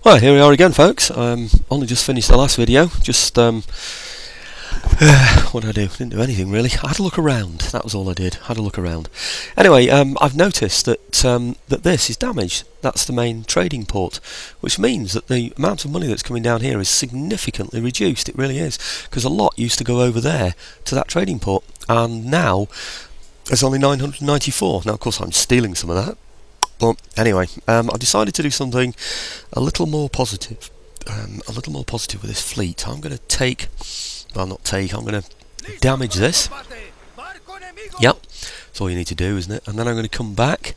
Well, here we are again, folks. Only just finished the last video. Just what did I do? Didn't do anything really. I had a look around. That was all I did. Had a look around. Anyway, I've noticed that that this is damaged. That's the main trading port, which means that the amount of money that's coming down here is significantly reduced. It really is, because a lot used to go over there to that trading port, and now there's only 994. Now, of course, I'm stealing some of that. But anyway, I decided to do something a little more positive. With this fleet. I'm going to take, well, not take, I'm going to damage this. Yep, that's all you need to do, isn't it? And then I'm going to come back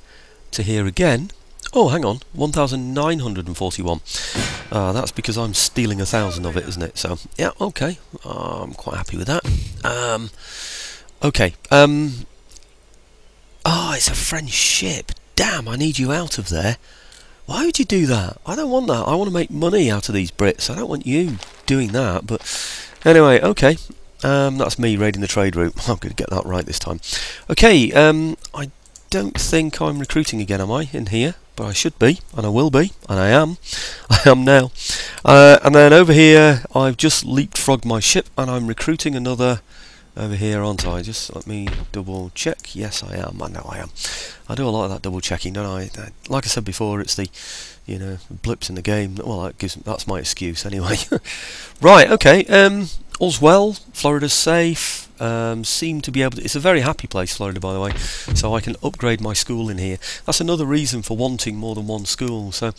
to here again. Oh, hang on, 1,941. That's because I'm stealing 1,000 of it, isn't it? So, yeah, okay, I'm quite happy with that. Okay, oh, it's a French ship. Damn, I need you out of there. Why would you do that? I don't want that. I want to make money out of these Brits. I don't want you doing that. But anyway, okay. That's me raiding the trade route. I'm going to get that right this time. Okay, I don't think I'm recruiting again, am I, in here? But I should be, and I will be, and I am. I am now. And then over here, I've just leapfrogged my ship, and I'm recruiting another over here, aren't I? Just let me double check. Yes, I am. I know I am. I do a lot of that double checking, don't I? Like I said before, it's the, you know, blips in the game. Well, that's my excuse anyway. Right. Okay. All's well. Florida's safe. Seem to be able to. It's a very happy place, Florida, by the way. So I can upgrade my school in here. That's another reason for wanting more than one school. So,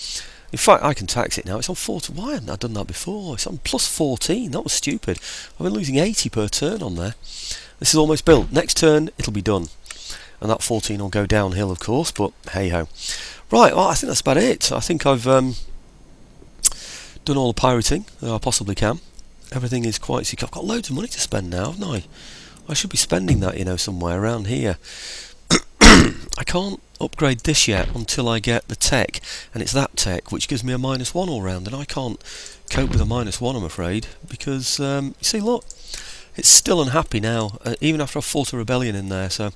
in fact, I can tax it now. It's on 40. Why haven't I done that before? It's on plus 14. That was stupid. I've been losing 80 per turn on there. This is almost built. Next turn, it'll be done. And that 14 will go downhill, of course, but hey-ho. Right, well, I think that's about it. I think I've done all the pirating that I possibly can. Everything is quite secure. I've got loads of money to spend now, haven't I? I should be spending that, you know, somewhere around here. I can't upgrade this yet until I get the tech, and it's that tech which gives me a -1 all round, and I can't cope with a -1, I'm afraid, because you see, look, it's still unhappy now, even after I've fought a rebellion in there. So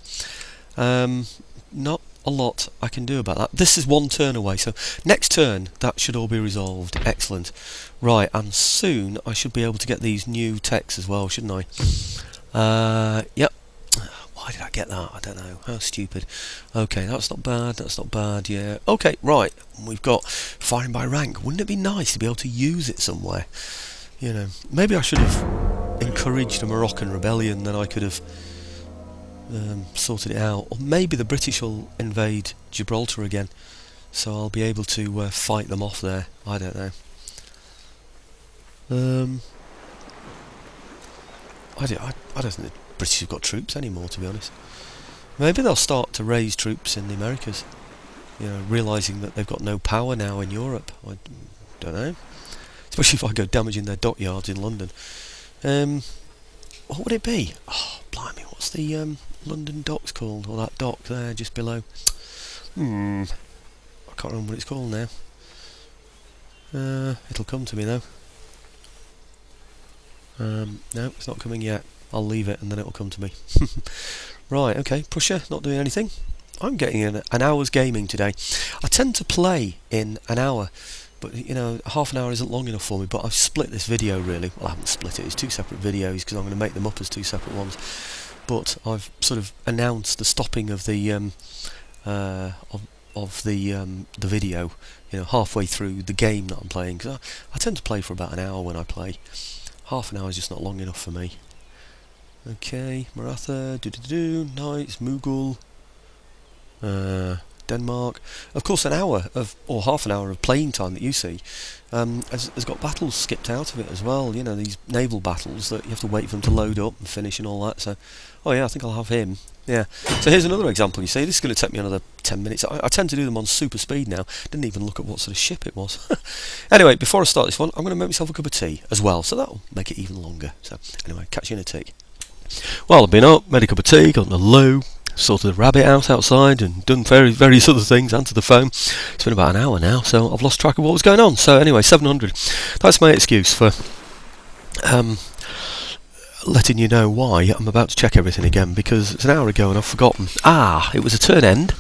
not a lot I can do about that. This is one turn away, so next turn that should all be resolved. Excellent. Right, and soon I should be able to get these new techs as well, shouldn't I? Yep. Why did I get that? I don't know. How stupid. Okay, that's not bad. That's not bad. Yeah. Okay, right. We've got firing by rank. Wouldn't it be nice to be able to use it somewhere? You know, maybe I should have encouraged a Moroccan rebellion, then I could have sorted it out. Or maybe the British will invade Gibraltar again, so I'll be able to fight them off there. I don't know. I don't think the British have got troops anymore, to be honest. Maybe they'll start to raise troops in the Americas, you know, realising that they've got no power now in Europe. I don't know. Especially if I go damaging their dockyards in London. What would it be? Oh, blimey, what's the London docks called? Or that dock there just below? I can't remember what it's called now. It'll come to me though. No, it's not coming yet. I'll leave it and then it'll come to me. Right, okay, Prussia, not doing anything. I'm getting an hour's gaming today. I tend to play in an hour, but you know, half an hour isn't long enough for me. But I've split this video really. Well, I haven't split it, it's two separate videos because I'm going to make them up as two separate ones. But I've sort of announced the stopping of the the video, you know, halfway through the game that I'm playing, because I tend to play for about an hour when I play. Half an hour is just not long enough for me. Okay, Maratha, Knights, Mughal, Denmark. Of course, an hour of, or half an hour of playing time that you see has got battles skipped out of it as well. You know, these naval battles that you have to wait for them to load up and finish and all that. So, oh yeah, I think I'll have him. Yeah. So here's another example. You see, this is going to take me another 10 minutes. I tend to do them on super speed now. Didn't even look at what sort of ship it was. Anyway, before I start this one, I'm going to make myself a cup of tea as well, so that'll make it even longer. So anyway, catch you in a tick. Well, I've been up, made a cup of tea, got in the loo, sorted the rabbit out outside, and done various other things, answered the phone. It's been about an hour now, so I've lost track of what was going on. So anyway, 700. That's my excuse for letting you know why I'm about to check everything again, because it's an hour ago and I've forgotten. It was a turn end,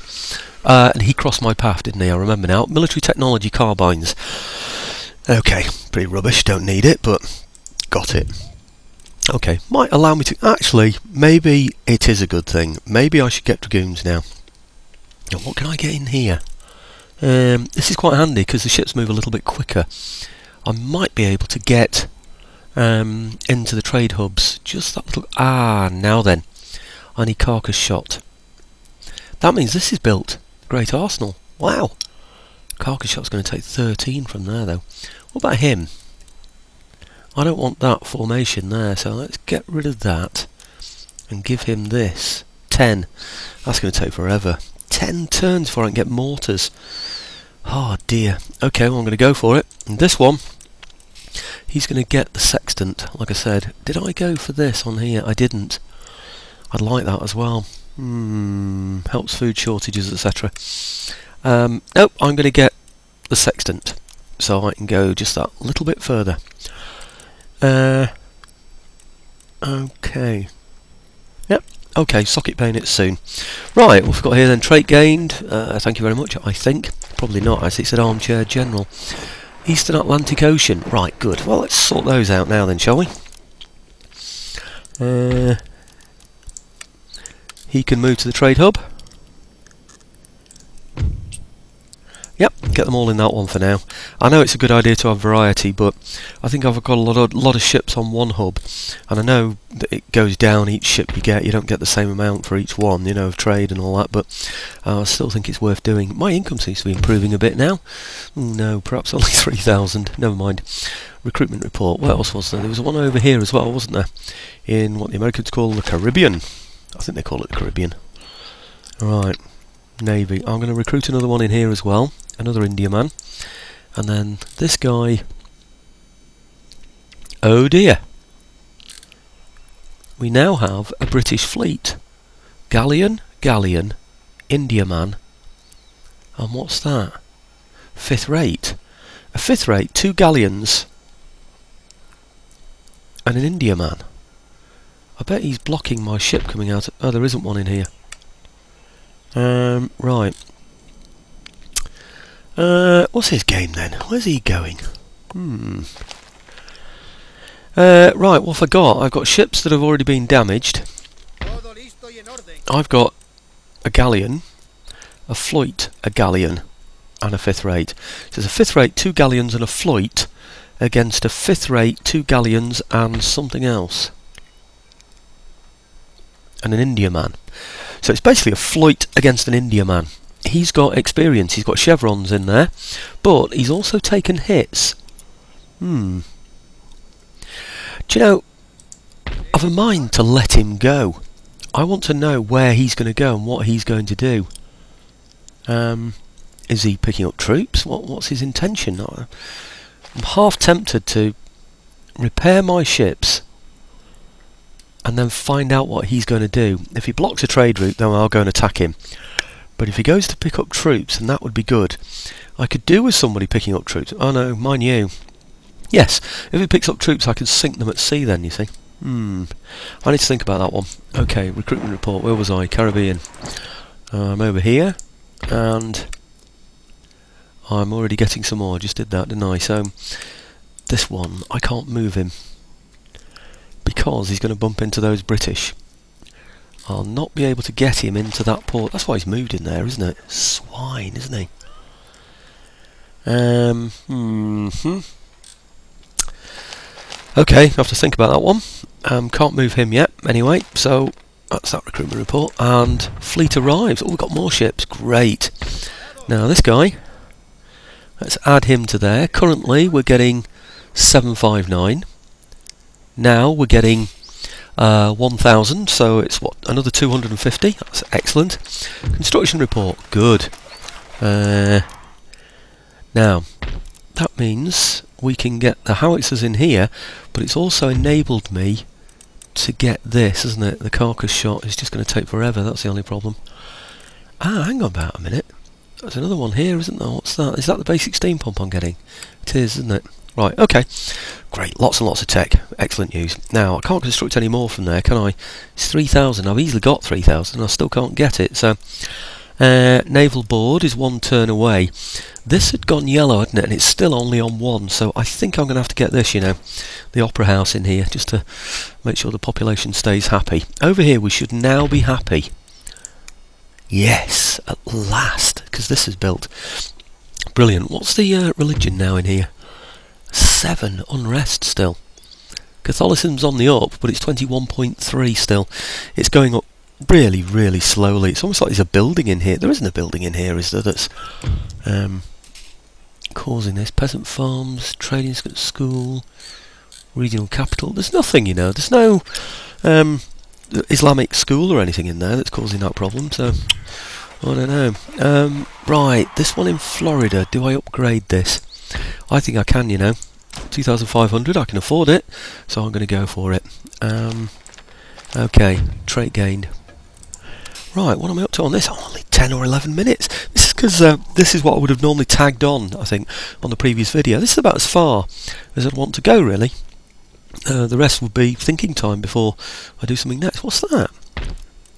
and he crossed my path, didn't he? I remember now. Military technology carbines. Okay, pretty rubbish, don't need it, but got it. Okay, might allow me to... Actually, maybe it is a good thing. Maybe I should get dragoons now. Now, what can I get in here? This is quite handy because the ships move a little bit quicker. I might be able to get into the trade hubs. Just that little... Ah, now then. I need carcass shot. That means this is built. Great Arsenal. Wow. Carcass shot's going to take 13 from there, though. What about him? I don't want that formation there, so let's get rid of that and give him this. 10. That's going to take forever. 10 turns before I can get mortars. Oh dear. Okay, well I'm going to go for it. And this one, he's going to get the sextant, like I said. Did I go for this on here? I didn't. I'd like that as well. Helps food shortages, etc. Nope, I'm going to get the sextant, so I can go just that little bit further. Okay. Yep. Okay, socket bayonets soon. Right, what we've got here then, trait gained. Thank you very much, I think. Probably not, as it said armchair general. Eastern Atlantic Ocean. Right, good. Well, let's sort those out now then, shall we? He can move to the trade hub. Yep, get them all in that one for now. I know it's a good idea to have variety, but I think I've got a lot of ships on one hub, and I know that it goes down each ship you get. You don't get the same amount for each one, you know, of trade and all that, but I still think it's worth doing. My income seems to be improving a bit now. No, perhaps only 3,000. Never mind. Recruitment report. What else was there? There was one over here as well, wasn't there? In what the Americans call the Caribbean. I think they call it the Caribbean. Right. Navy. I'm going to recruit another one in here as well. Another India man. And then this guy. Oh dear. We now have a British fleet. Galleon, India man. And what's that? Fifth rate. A fifth rate, 2 galleons. And an India man. I bet he's blocking my ship coming out. Oh, there isn't one in here. Right. What's his game then? Where's he going? Right, what have I got? I've got ships that have already been damaged. I've got a galleon, a fleet, a galleon, and a fifth rate. So there's a fifth rate, 2 galleons and a fleet against a fifth rate, 2 galleons and something else. And an India man. So it's basically a fleet against an India man. He's got experience, he's got chevrons in there, but he's also taken hits. Do you know, I've a mind to let him go. I want to know where he's going to go and what he's going to do. Is he picking up troops? What's his intention? I'm half tempted to repair my ships and then find out what he's going to do. If he blocks a trade route, then I'll go and attack him. But if he goes to pick up troops, then that would be good. I could do with somebody picking up troops. Oh no, mind you. Yes, if he picks up troops I can sink them at sea then, you see. I need to think about that one. Okay, recruitment report, where was I? Caribbean. I'm over here, and I'm already getting some more. I just did that, didn't I? So, this one, I can't move him, because he's going to bump into those British. I'll not be able to get him into that port. That's why he's moved in there, isn't it? Swine, isn't he? Okay, I have to think about that one. Can't move him yet, anyway, so that's that recruitment report. And fleet arrives. Oh, we've got more ships. Great. Now, this guy, let's add him to there. Currently, we're getting 759. Now, we're getting 1,000, so it's what, another 250. That's excellent. Construction report, good. Now that means we can get the howitzers in here, but it's also enabled me to get this, isn't it? The carcass shot is just going to take forever. That's the only problem. Hang on about a minute. There's another one here, isn't there? What's that? Is that the basic steam pump I'm getting? It is, isn't it? Right, okay. Great, lots and lots of tech. Excellent news. Now, I can't construct any more from there, can I? It's 3,000. I've easily got 3,000. I still can't get it, so Naval board is 1 turn away. This had gone yellow, hadn't it? And it's still only on 1, so I think I'm going to have to get this, you know, the Opera House in here, just to make sure the population stays happy. Over here we should now be happy. Yes, at last, because this is built. Brilliant. What's the religion now in here? 7, unrest still. Catholicism's on the up, but it's 21.3 still. It's going up really, really slowly. It's almost like there's a building in here. There isn't a building in here, is there, that's causing this? Peasant farms, trading school, regional capital. There's nothing, you know. There's no Islamic school or anything in there that's causing that problem, so I don't know. Right, this one in Florida. Do I upgrade this? I think I can, you know. 2,500, I can afford it, so I'm going to go for it. Okay, trait gained. Right, what am I up to on this? Oh, only 10 or 11 minutes. This is because this is what I would have normally tagged on, I think, on the previous video. This is about as far as I'd want to go, really. The rest would be thinking time before I do something next. What's that?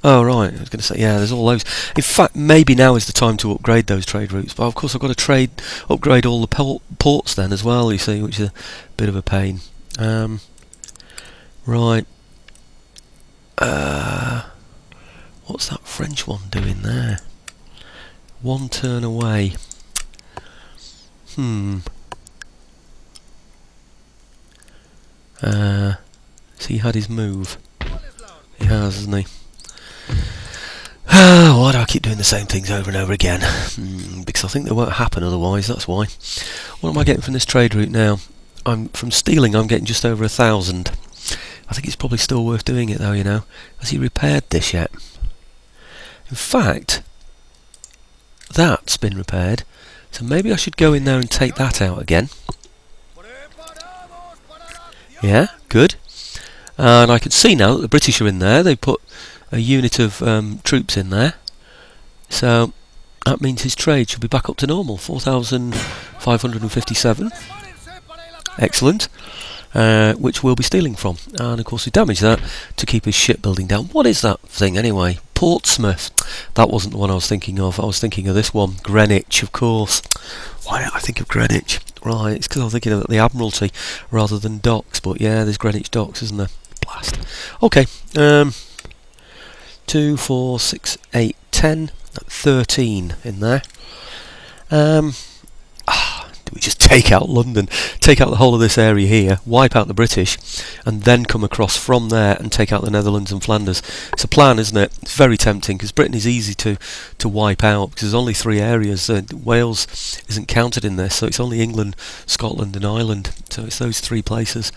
Oh, right, I was going to say, yeah, there's all those. In fact, maybe now is the time to upgrade those trade routes, but of course I've got to upgrade all the ports then as well, you see, which is a bit of a pain. Right. What's that French one doing there? 1 turn away. So he had his move. He has, hasn't he? Why do I keep doing the same things over and over again? Because I think they won't happen otherwise, that's why. What am I getting from this trade route now? From stealing I'm getting just over 1,000. I think it's probably still worth doing it though, you know. Has he repaired this yet? In fact, that's been repaired, so maybe I should go in there and take that out again. Yeah, good. And I can see now that the British are in there. They put a unit of troops in there, so that means his trade should be back up to normal. 4,557. Excellent. Which we'll be stealing from, and of course we damage that to keep his shipbuilding down. What is that thing anyway? Portsmouth. That wasn't the one I was thinking of. I was thinking of this one, Greenwich, of course. Why did I think of Greenwich? Right, it's because I was thinking of the Admiralty rather than docks, but yeah, there's Greenwich docks, isn't there? Blast. Okay, 2, 4, 6, 8, 10, 13 in there. Do we just take out London, take out the whole of this area here, wipe out the British, and then come across from there and take out the Netherlands and Flanders? It's a plan, isn't it? It's very tempting, because Britain is easy to wipe out, because there's only 3 areas. Wales isn't counted in this, so it's only England, Scotland and Ireland. So it's those 3 places.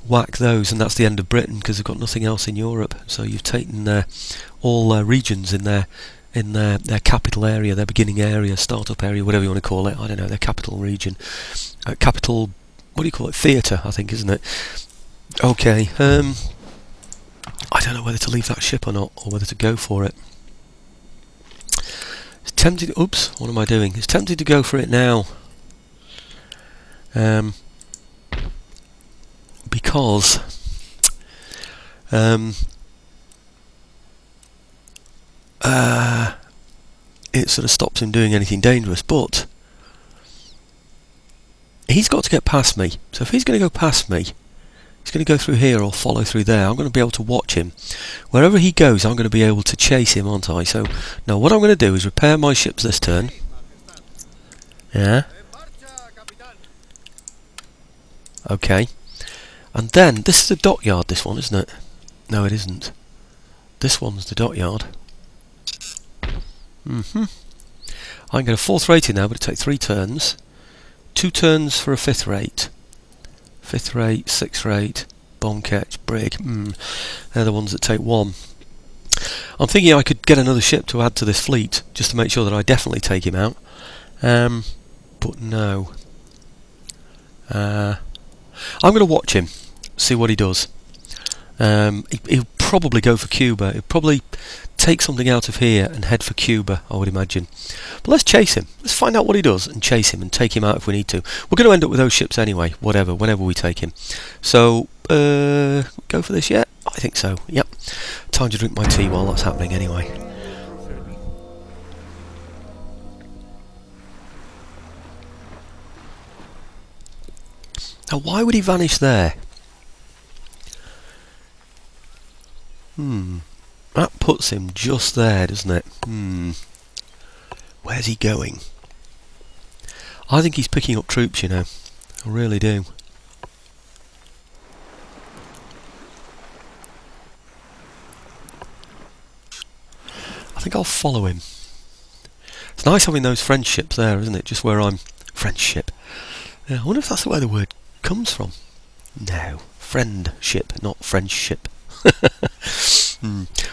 Whack those, and that's the end of Britain, because they've got nothing else in Europe. So you've taken all regions in their capital area, their beginning area, start-up area, whatever you want to call it. I don't know, their capital region. Capital, what do you call it? Theatre, I think, isn't it? Okay, I don't know whether to leave that ship or not, or whether to go for it. It's tempted, oops, what am I doing? It's tempted to go for it now. Because it sort of stops him doing anything dangerous, but he's got to get past me. So if he's going to go past me, he's going to go through here or follow through there. I'm going to be able to watch him. Wherever he goes, I'm going to be able to chase him, aren't I? So now what I'm going to do is repair my ships this turn. Yeah. Okay. And then, this is the dockyard, this one, isn't it? No, it isn't. This one's the dockyard. I can get a 4th rating now, but it'll take 3 turns. 2 turns for a 5th rate. 5th rate, 6th rate, bomb catch, brig. They're the ones that take 1. I'm thinking I could get another ship to add to this fleet, just to make sure that I definitely take him out. But no. I'm going to watch him, see what he does. He'll probably go for Cuba. He'll probably take something out of here and head for Cuba, I would imagine. But let's chase him. Let's find out what he does and chase him and take him out if we need to. We're going to end up with those ships anyway, whenever we take him. So, go for this yet? I think so, yep. Time to drink my tea while that's happening anyway. Now, why would he vanish there? That puts him just there, doesn't it? Where's he going? I think he's picking up troops, you know. I really do. I think I'll follow him. It's nice having those friendships there, isn't it? Just where I'm... Friendship. I wonder if that's where the word comes from. No. Friendship, not friendship.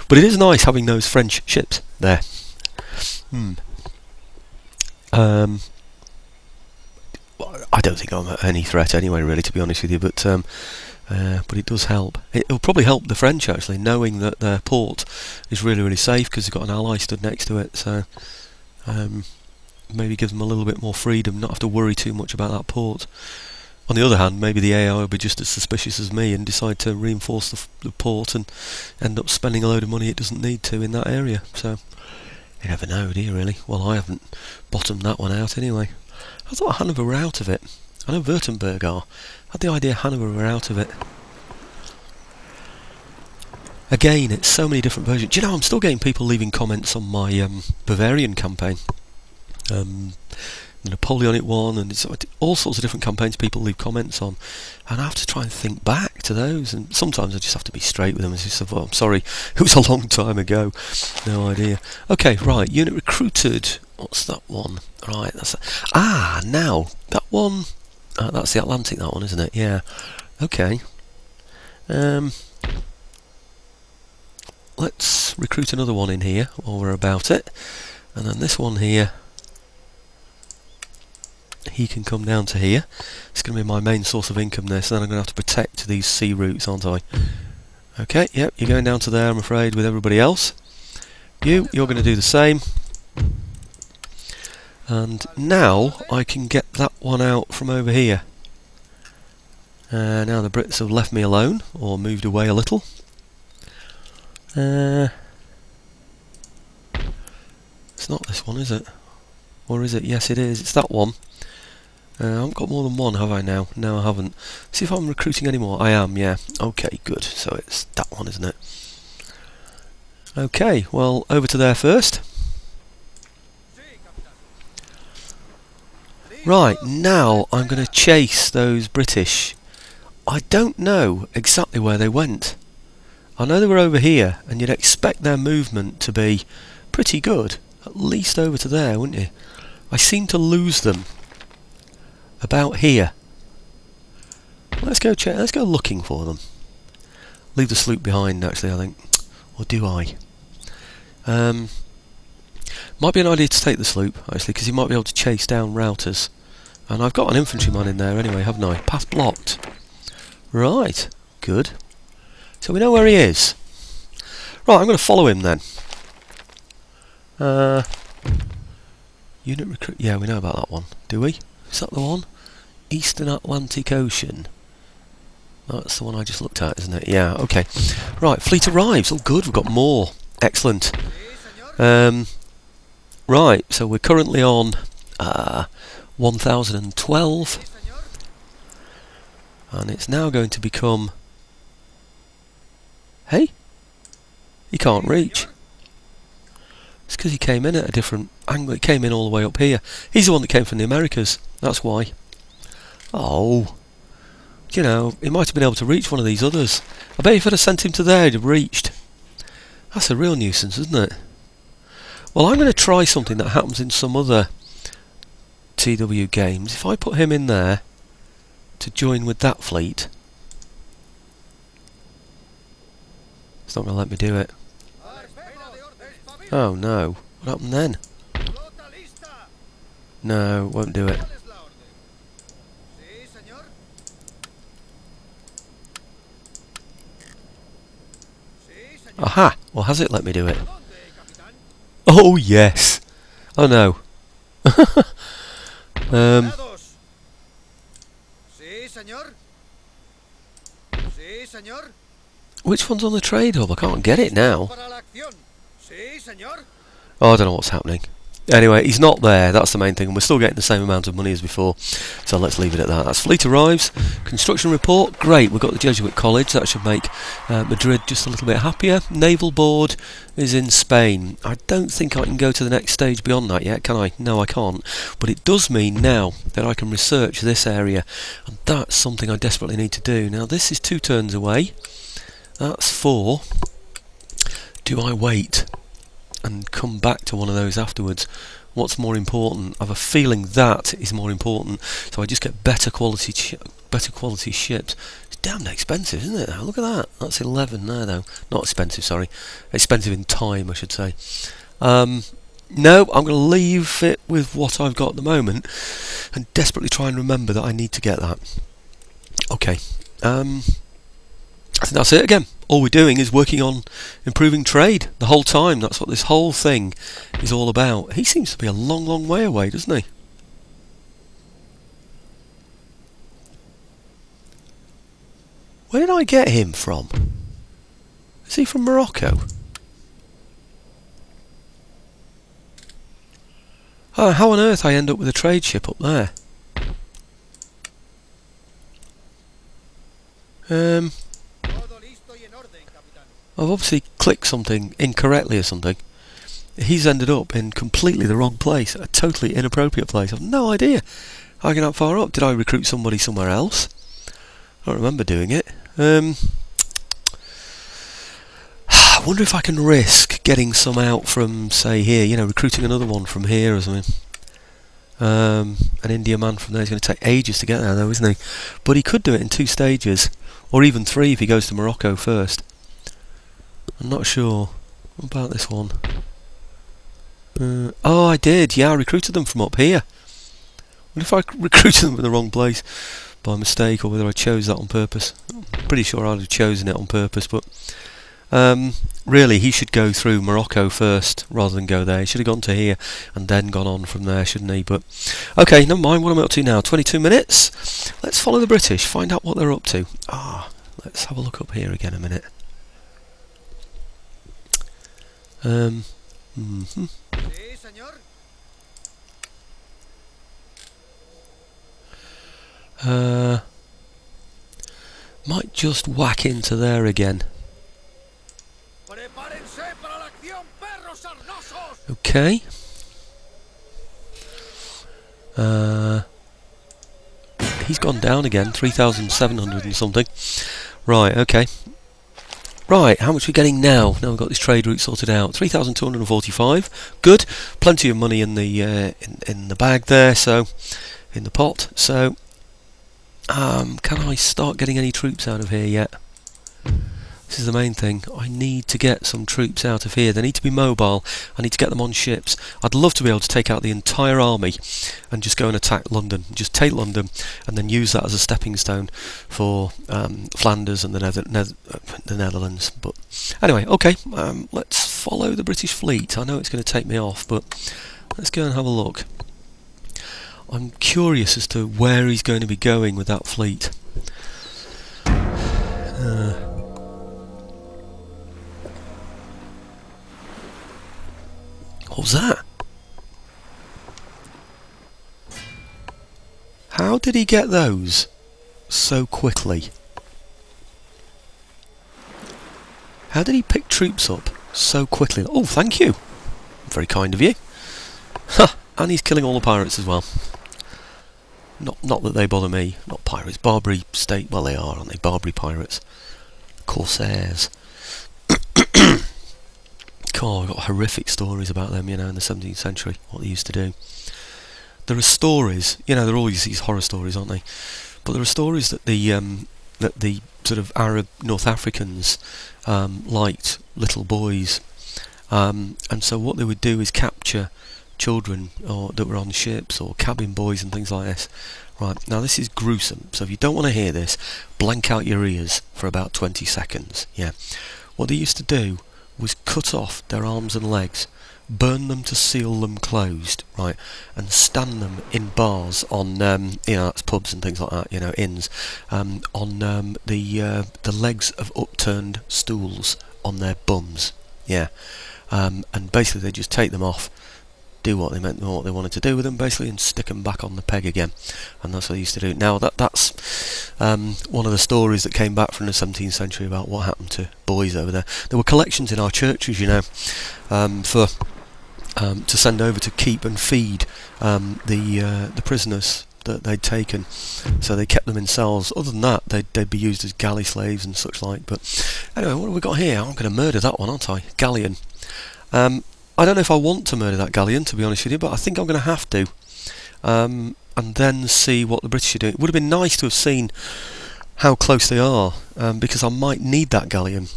But it is nice having those friendships there. I don't think I'm any threat anyway, really, to be honest with you, but it does help. It'll probably help the French, actually, knowing that their port is really, really safe because they've got an ally stood next to it, so maybe give them a little bit more freedom, not have to worry too much about that port. On the other hand, maybe the AI will be just as suspicious as me and decide to reinforce the port and end up spending a load of money it doesn't need to in that area, so you never know, do you, really? Well, I haven't bottomed that one out anyway. I thought Hanover were out of it. I know Württemberg are. I had the idea Hanover were out of it. Again, it's so many different versions. Do you know, I'm still getting people leaving comments on my Bavarian campaign. The Napoleonic one, and it's all sorts of different campaigns people leave comments on. And I have to try and think back to those, and sometimes I just have to be straight with them and just say, well, I'm sorry, it was a long time ago. No idea. Okay, right, unit recruited. What's that one? Right, that's... now, that one... that's the Atlantic, that one, isn't it? Yeah. Okay. Let's recruit another one in here while we're about it. And then this one here, he can come down to here. It's going to be my main source of income there, so then I'm going to have to protect these sea routes, aren't I? Okay, yep, you're going down to there, I'm afraid, with everybody else. You're going to do the same. And now I can get that one out from over here. Now the Brits have left me alone, or moved away a little. It's not this one, is it? Or is it? Yes, it is. It's that one. I haven't got more than one, have I now? No, I haven't. See if I'm recruiting any more. I am, yeah. Okay, good. So it's that one, isn't it? Okay, well, over to there first. Right, now I'm going to chase those British. I don't know exactly where they went. I know they were over here, and you'd expect their movement to be pretty good. At least over to there, wouldn't you? I seem to lose them about here. Let's go check. Let's go looking for them. Leave the sloop behind, actually, I think. Or do I? Might be an idea to take the sloop, actually, because you might be able to chase down routers. And I've got an infantryman in there anyway, haven't I? Path blocked. Right, good. So we know where he is. Right, I'm going to follow him then. Unit recruit. Yeah, we know about that one. Do we? Is that the one? Eastern Atlantic Ocean. That's the one I just looked at, isn't it? Yeah, okay. Right, fleet arrives. Oh, good, we've got more. Excellent. Right, so we're currently on 1012. And it's now going to become... Hey? He can't reach. It's because he came in at a different angle. He came in all the way up here. He's the one that came from the Americas. That's why. Oh. You know, he might have been able to reach one of these others. I bet if I'd have sent him to there, he'd have reached. That's a real nuisance, isn't it? Well, I'm going to try something that happens in some other TW games. If I put him in there to join with that fleet, it's not going to let me do it. Oh no, what happened then? No, won't do it. Aha! Well, has it let me do it? Oh yes! Oh no. Which one's on the trade hub? I can't get it now. Oh, I don't know what's happening. Anyway, he's not there, that's the main thing, and we're still getting the same amount of money as before, so let's leave it at that. That's fleet arrives, construction report, great, we've got the Jesuit College, that should make Madrid just a little bit happier. Naval board is in Spain. I don't think I can go to the next stage beyond that yet, can I? No, I can't, but it does mean now that I can research this area, and that's something I desperately need to do. Now this is 2 turns away, that's 4. Do I wait and come back to one of those afterwards? What's more important? I have a feeling that is more important, so I just get better quality ships. It's damn expensive, isn't it? Look at that. That's 11 there, though. Not expensive, sorry. Expensive in time, I should say. No, I'm going to leave it with what I've got at the moment and desperately try and remember that I need to get that. Okay. I think that's it again. All we're doing is working on improving trade the whole time. That's what this whole thing is all about. He seems to be a long, long way away, doesn't he? Where did I get him from? Is he from Morocco? Oh, how on earth I end up with a trade ship up there? I've obviously clicked something incorrectly or something. He's ended up in completely the wrong place, a totally inappropriate place. I've no idea how I get that far up. Did I recruit somebody somewhere else? I don't remember doing it. I wonder if I can risk getting some out from, say, here, you know, recruiting another one from here or something. An India man from there is going to take ages to get there though, isn't he? But he could do it in 2 stages, or even 3 if he goes to Morocco first. I'm not sure. What about this one? Oh, I did. Yeah, I recruited them from up here. What if I recruited them in the wrong place by mistake, or whether I chose that on purpose? I'm pretty sure I'd have chosen it on purpose, but really, he should go through Morocco first rather than go there. He should have gone to here and then gone on from there, shouldn't he? But okay, never mind. What am I up to now? 22 minutes. Let's follow the British. Find out what they're up to. Let's have a look up here again a minute. Might just whack into there again. Okay. He's gone down again, 3,700 and something. Right, okay. Right, how much are we getting now? Now we've got this trade route sorted out. 3,245. Good. Plenty of money in the bag there, so in the pot. So, can I start getting any troops out of here yet? This is the main thing. I need to get some troops out of here. They need to be mobile. I need to get them on ships. I'd love to be able to take out the entire army and just go and attack London. Just take London and then use that as a stepping stone for Flanders and the Netherlands. But anyway, okay. Let's follow the British fleet. I know it's going to take me off, but let's go and have a look. I'm curious as to where he's going to be going with that fleet. What was that? How did he get those so quickly? How did he pick troops up so quickly? Oh, thank you. Very kind of you. Ha! And he's killing all the pirates as well. Not that they bother me. Not pirates. Barbary state. Well, they are, aren't they? Barbary pirates. Corsairs. God, I've got horrific stories about them, you know, in the 17th century, what they used to do. There are stories, you know, there are always these horror stories, aren't they? But there are stories that the sort of Arab North Africans liked little boys, and so what they would do is capture children that were on ships, or cabin boys and things like this. Right, now this is gruesome, so if you don't want to hear this, blank out your ears for about 20 seconds, yeah. What they used to do was cut off their arms and legs, burn them to seal them closed, right, and stand them in bars on, you know, that's pubs and things like that, you know, inns, on the legs of upturned stools on their bums, yeah, and basically they just take them off, do what they wanted to do with them, basically, and stick them back on the peg again. And that's what they used to do. Now that's one of the stories that came back from the 17th century about what happened to boys over there. There were collections in our churches, you know, for to send over to keep and feed the prisoners that they'd taken. So they kept them in cells. Other than that, they'd be used as galley slaves and such like. But anyway, what have we got here? I'm going to murder that one, aren't I? Galleon. I don't know if I want to murder that galleon, to be honest with you, but I think I'm going to have to. And then see what the British are doing. It would have been nice to have seen how close they are, because I might need that galleon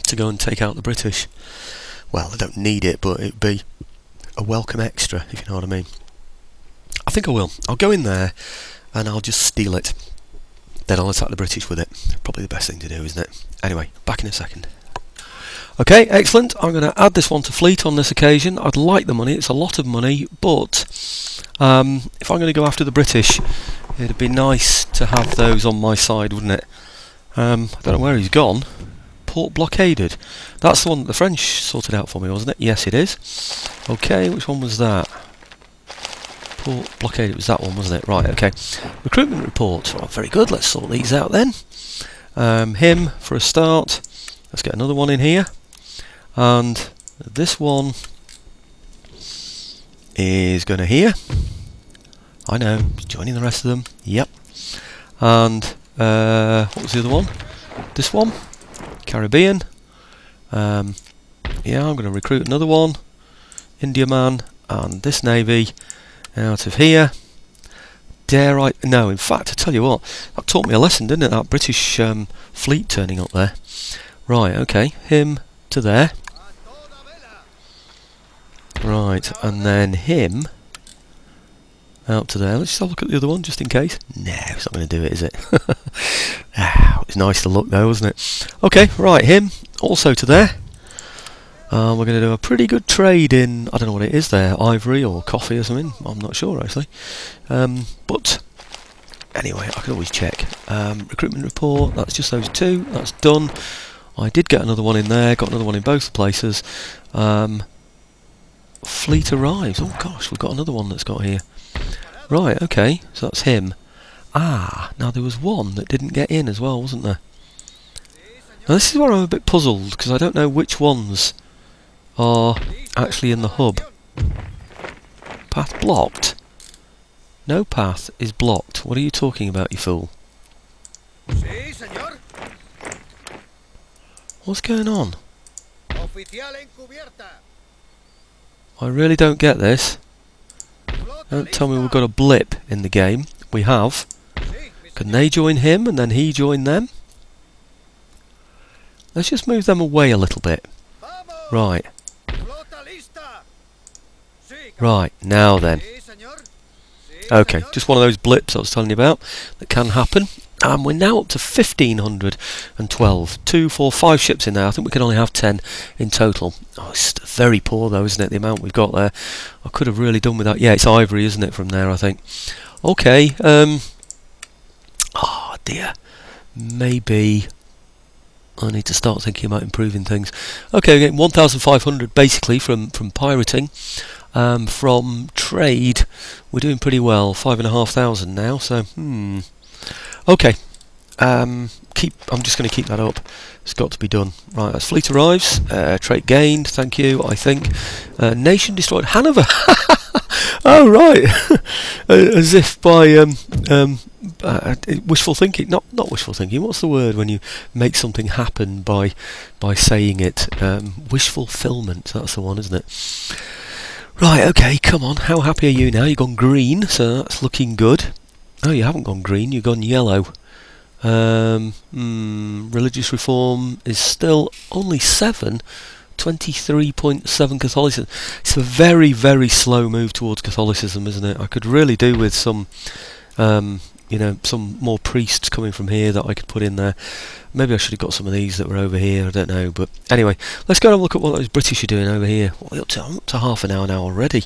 to go and take out the British. Well, I don't need it, but it'd be a welcome extra, if you know what I mean. I think I will. I'll go in there and I'll just steal it. Then I'll attack the British with it. Probably the best thing to do, isn't it? Anyway, back in a second. Okay, excellent. I'm going to add this one to fleet on this occasion. I'd like the money. It's a lot of money, but if I'm going to go after the British, it'd be nice to have those on my side, wouldn't it? I don't know where he's gone. Port blockaded. That's the one that the French sorted out for me, wasn't it? Yes, it is. Okay, which one was that? Port blockade, it was that one, wasn't it? Right, okay. Recruitment report. Oh, very good, let's sort these out then. Him, for a start. Let's get another one in here. And this one is going to here. I know, joining the rest of them. Yep. And what was the other one? This one. Caribbean. Yeah, I'm going to recruit another one. Indiaman. And this navy. Out of here. Dare I? No, in fact, I tell you what, that taught me a lesson, didn't it? That British fleet turning up there. Right, okay, him to there. Right, and then him out to there. Let's just have a look at the other one, just in case. No, it's not going to do it, is it? It's nice to look, though, wasn't it? Okay, right, him also to there. We're going to do a pretty good trade in, I don't know what it is there, ivory or coffee or something, I'm not sure actually. But anyway, I could always check. Recruitment report, that's just those two, that's done. I did get another one in there, got another one in both places. Fleet arrives, oh gosh, we've got another one that's got here. Right, okay, so that's him. Ah, now there was one that didn't get in as well, wasn't there? Now this is where I'm a bit puzzled, because I don't know which ones are actually in the hub. Path blocked? No path is blocked. What are you talking about, you fool? What's going on? I really don't get this. Don't tell me we've got a blip in the game. We have. Can they join him and then he join them? Let's just move them away a little bit. Right. Right, now then. Okay, just one of those blips I was telling you about that can happen. And we're now up to 1,512. 2, 4, 5 ships in there. I think we can only have 10 in total. Oh, it's very poor though, isn't it, the amount we've got there. I could have really done with that. Yeah, it's ivory, isn't it, from there, I think. Okay, oh dear. Maybe I need to start thinking about improving things. Okay, we're getting 1,500 basically from pirating. From trade, we're doing pretty well. 5,500 now, so okay. I'm just going to keep that up. It's got to be done. Right, as fleet arrives, trait gained. Thank you. I think nation destroyed. Hanover. Oh right, as if by wishful thinking. Not wishful thinking. What's the word when you make something happen by saying it? Wish fulfillment. That's the one, isn't it? Right, okay, come on, how happy are you now? You've gone green, so that's looking good. Oh, you haven't gone green, you've gone yellow. Religious reform is still only 7, 23.7 Catholicism. It's a very, very slow move towards Catholicism, isn't it? I could really do with some, you know, some more priests coming from here that I could put in there. Maybe I should have got some of these that were over here, I don't know. But anyway, let's go and have a look at what those British are doing over here. What are we up to? I'm up to half an hour now already.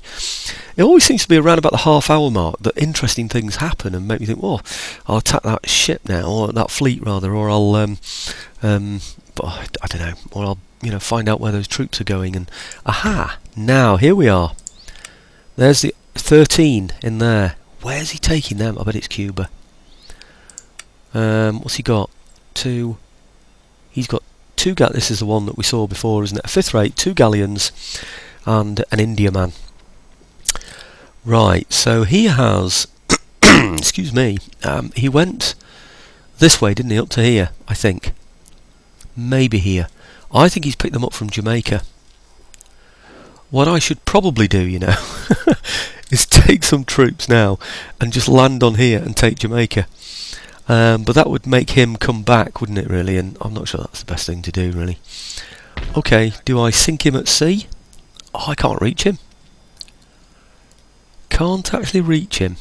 It always seems to be around about the half-hour mark that interesting things happen and make me think, well, I'll attack that ship now, or that fleet rather, or I'll, but I don't know, or I'll, you know, find out where those troops are going. And aha, now here we are. There's the 13 in there. Where's he taking them? I bet it's Cuba. What's he got? Two. He's got two this is the one that we saw before, isn't it? A fifth rate, 2 galleons, and an Indiaman. Right, so he has... excuse me. He went this way, didn't he? Up to here, I think. Maybe here. I think he's picked them up from Jamaica. What I should probably do, you know, is take some troops now and just land on here and take Jamaica. But that would make him come back, wouldn't it, really? And I'm not sure that's the best thing to do, really. Okay, do I sink him at sea? Oh, I can't reach him. Can't actually reach him.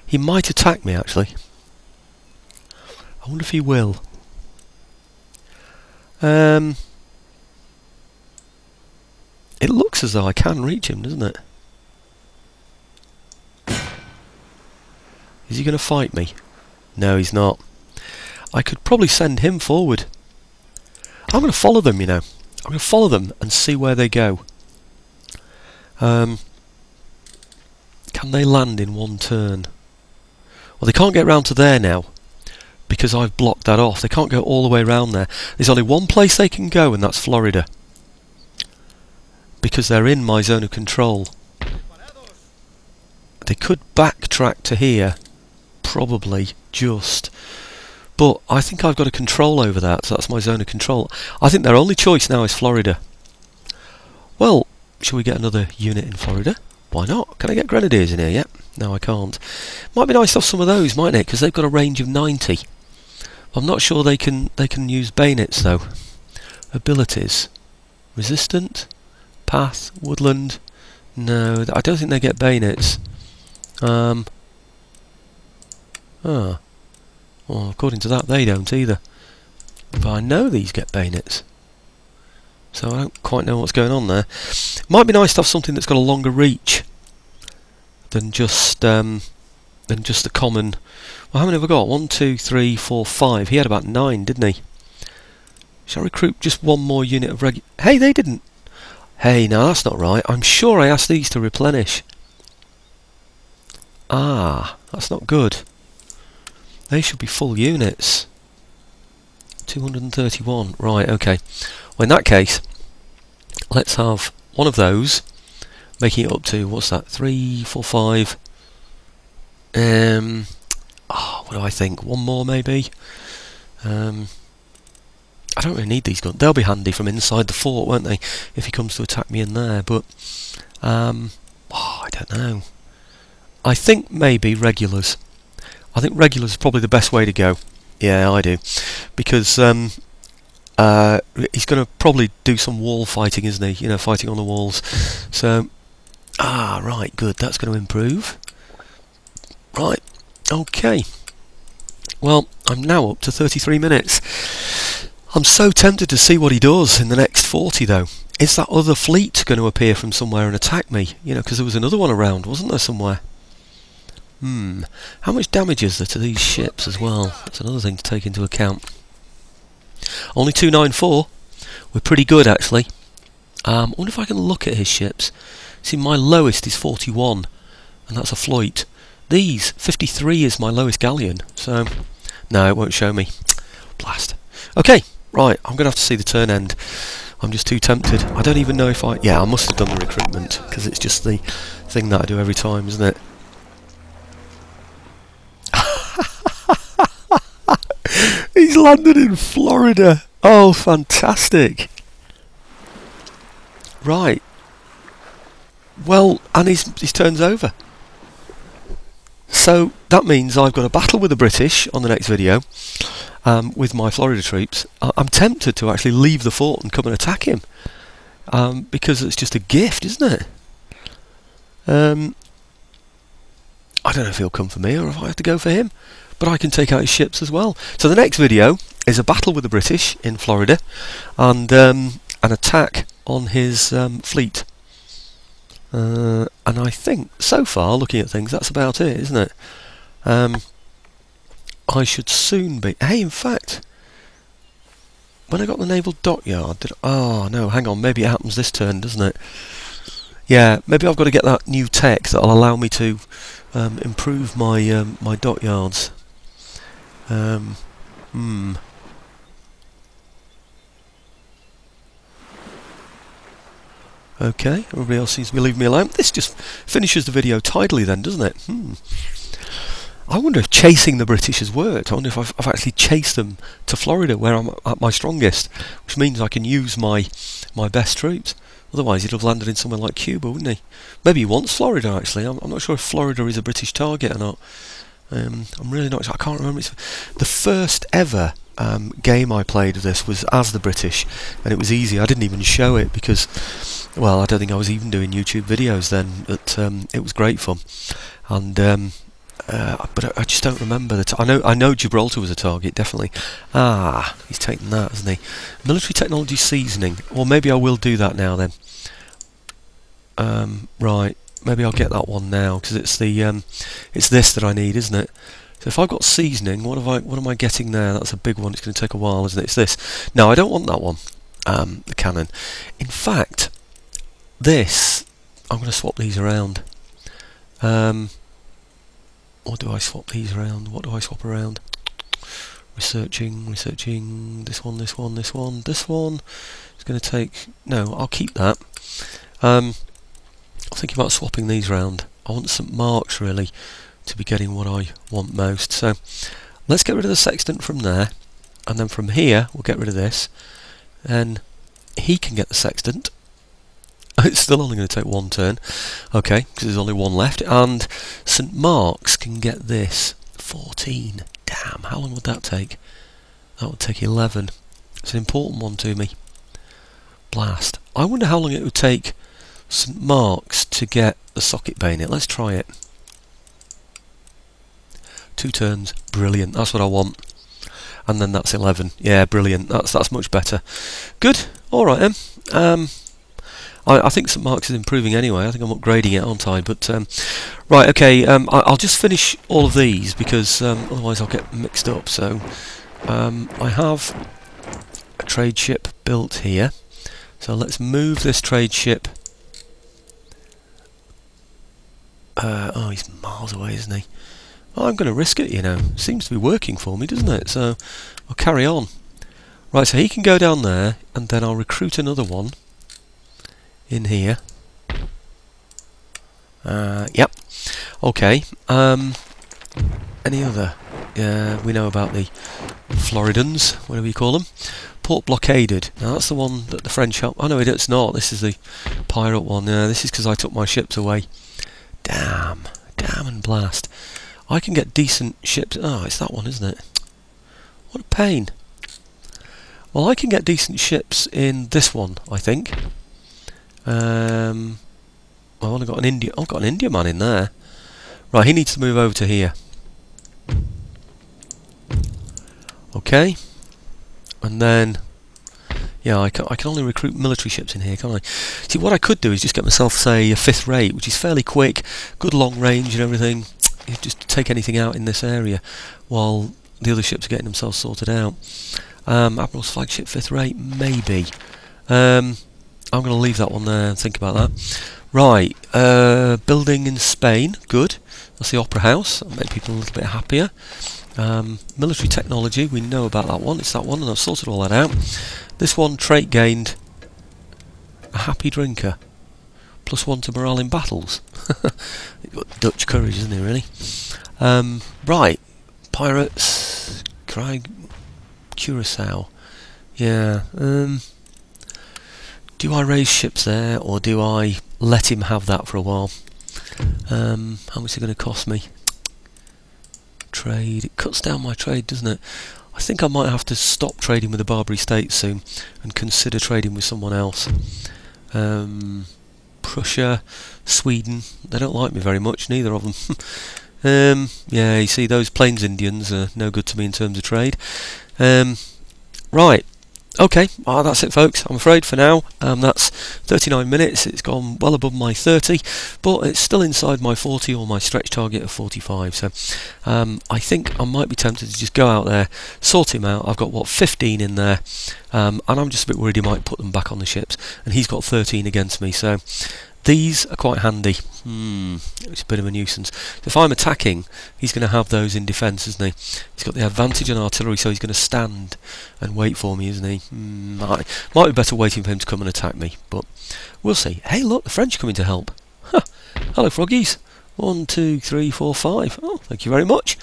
He might attack me, actually. I wonder if he will. It looks as though I can reach him, doesn't it? Is he going to fight me? No, he's not. I could probably send him forward. I'm going to follow them, you know. I'm going to follow them and see where they go. Can they land in one turn? Well, they can't get round to there now, because I've blocked that off. They can't go all the way around there. There's only one place they can go, and that's Florida. Because they're in my zone of control. They could backtrack to here. Probably, just. But I think I've got a control over that, so that's my zone of control. I think their only choice now is Florida. Well, shall we get another unit in Florida? Why not? Can I get grenadiers in here yet? No, I can't. Might be nice to have some of those, mightn't it? Because they've got a range of 90. I'm not sure they can use bayonets though. Abilities. Resistant. Path. Woodland. No, I don't think they get bayonets. Well, according to that, they don't either. But I know these get bayonets. So I don't quite know what's going on there. Might be nice to have something that's got a longer reach than just the common. Well, how many have I got? 1, 2, 3, 4, 5. He had about 9, didn't he? Shall I recruit just one more unit of regular? Hey, they didn't. Hey, no, that's not right. I'm sure I asked these to replenish. Ah, that's not good. They should be full units. 231. Right, okay. Well, in that case, let's have one of those, making it up to, what's that, 3, 4, 5. What do I think? One more, maybe? I don't really need these guns. They'll be handy from inside the fort, won't they? If he comes to attack me in there. But, I don't know. I think maybe regulars. I think regulars is probably the best way to go. Yeah, I do. Because he's going to probably do some wall fighting, isn't he? You know, fighting on the walls. So, right, good. That's going to improve. Right, okay. Well, I'm now up to 33 minutes. I'm so tempted to see what he does in the next 40, though. Is that other fleet going to appear from somewhere and attack me? You know, because there was another one around, wasn't there, somewhere? How much damage is there to these ships as well? That's another thing to take into account. Only 294. We're pretty good, actually. I wonder if I can look at his ships. See, my lowest is 41, and that's a Floyd. These, 53 is my lowest galleon, so... No, it won't show me. Blast. Okay, right, I'm going to have to see the turn end. I'm just too tempted. I don't even know if I... Yeah, I must have done the recruitment, because it's just the thing that I do every time, isn't it? He's landed in Florida. Oh, fantastic. Right. Well, and his turn's over. So that means I've got a battle with the British on the next video with my Florida troops. I'm tempted to actually leave the fort and come and attack him because it's just a gift, isn't it? I don't know if he'll come for me or if I have to go for him. But I can take out his ships as well. So the next video is a battle with the British in Florida and an attack on his fleet. And I think, so far, looking at things, that's about it, isn't it? I should soon be... Hey, in fact, when I got the naval dockyard... Oh, no, hang on, maybe it happens this turn, doesn't it? Yeah, maybe I've got to get that new tech that'll allow me to improve my my dockyards. Okay, everybody else seems to be leaving me alone. This just finishes the video tidily then, doesn't it? I wonder if chasing the British has worked. I wonder if I've actually chased them to Florida, where I'm at my strongest, which means I can use my best troops. Otherwise he'd have landed in somewhere like Cuba, wouldn't he? Maybe he wants Florida, actually. I'm not sure if Florida is a British target or not. I'm really not sure. I can't remember. It's the first ever game I played of this was as the British, and it was easy. I didn't even show it because, well, I don't think I was even doing YouTube videos then, but it was great fun. And but I just don't remember that. I know Gibraltar was a target, definitely. Ah, he's taken that, hasn't he? Military technology seasoning. Well, maybe I will do that now then. Right, maybe I'll get that one now because it's the it's this that I need, isn't it? So if I've got seasoning, what am I getting there? That's a big one. It's going to take a while, isn't it? It's this. No, I don't want that one. The cannon. In fact, this I'm going to swap these around. Or do I swap these around? What do I swap around? Researching. This one. This one is going to take. No, I'll keep that. I'm thinking about swapping these around. I want St Mark's really to be getting what I want most. So let's get rid of the sextant from there, and then from here we'll get rid of this. And he can get the sextant. It's still only going to take one turn, okay, because there's only one left. And St Mark's can get this 14. Damn, how long would that take? That would take 11. It's an important one to me. Blast. I wonder how long it would take St Mark's to get the socket bayonet. Let's try it. 2 turns. Brilliant. That's what I want. And then that's 11. Yeah, brilliant. That's much better. Good. All right then. I think St Mark's is improving anyway. I think I'm upgrading it, aren't I? But right, okay. I'll just finish all of these because otherwise I'll get mixed up. So I have a trade ship built here. So let's move this trade ship. Oh, he's miles away, isn't he? Oh, I'm going to risk it, you know. Seems to be working for me, doesn't it? So I'll carry on. Right, so he can go down there, and then I'll recruit another one in here. Yep. Okay. Any other? We know about the Floridans, whatever you call them. Port blockaded. Now that's the one that the French help. Oh no, it's not. This is the pirate one. This is because I took my ships away. Damn and blast. I can get decent ships. Oh, it's that one, isn't it? What a pain. Well, I can get decent ships in this one, I think. I've only got an India. I've got an India man in there. Right, he needs to move over to here. Okay, and then yeah, I can only recruit military ships in here, can't I? See, what I could do is just get myself, say, a 5th rate, which is fairly quick, good long range and everything. You just take anything out in this area while the other ships are getting themselves sorted out. Admiral's flagship 5th rate, maybe. I'm going to leave that one there and think about that. Right, building in Spain, good. That's the Opera House. That'll make people a little bit happier. Military technology, we know about that one. It's that one, and I've sorted all that out. This one, trait gained, a happy drinker. +1 to morale in battles. You've got Dutch courage, isn't it, really? Right, pirates, Curacao. Yeah, do I raise ships there, or do I let him have that for a while? How much is it going to cost me? Trade. It cuts down my trade, doesn't it? I think I might have to stop trading with the Barbary States soon and consider trading with someone else. Prussia, Sweden, they don't like me very much, neither of them. Yeah, you see, those Plains Indians are no good to me in terms of trade. Right. Okay, that's it, folks. I'm afraid for now. That's 39 minutes. It's gone well above my 30, but it's still inside my 40 or my stretch target of 45. So I think I might be tempted to just go out there, sort him out. I've got, what, 15 in there, and I'm just a bit worried he might put them back on the ships, and he's got 13 against me. So these are quite handy. It's a bit of a nuisance. If I'm attacking, he's going to have those in defence, isn't he? He's got the advantage on artillery, so he's going to stand and wait for me, isn't he? Might be better waiting for him to come and attack me, but we'll see. Hey, look, the French are coming to help. Huh. Hello, froggies. 1, 2, 3, 4, 5. Oh, thank you very much.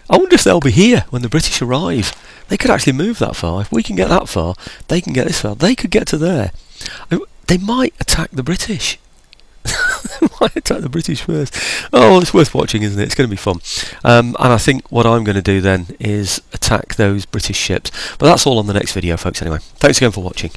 I wonder if they'll be here when the British arrive. They could actually move that far. If we can get that far, they can get this far. They could get to there. They might attack the British. Might attack the British first. Oh, well, it's worth watching, isn't it? It's going to be fun. And I think what I'm going to do then is attack those British ships. But that's all on the next video, folks, anyway. Thanks again for watching.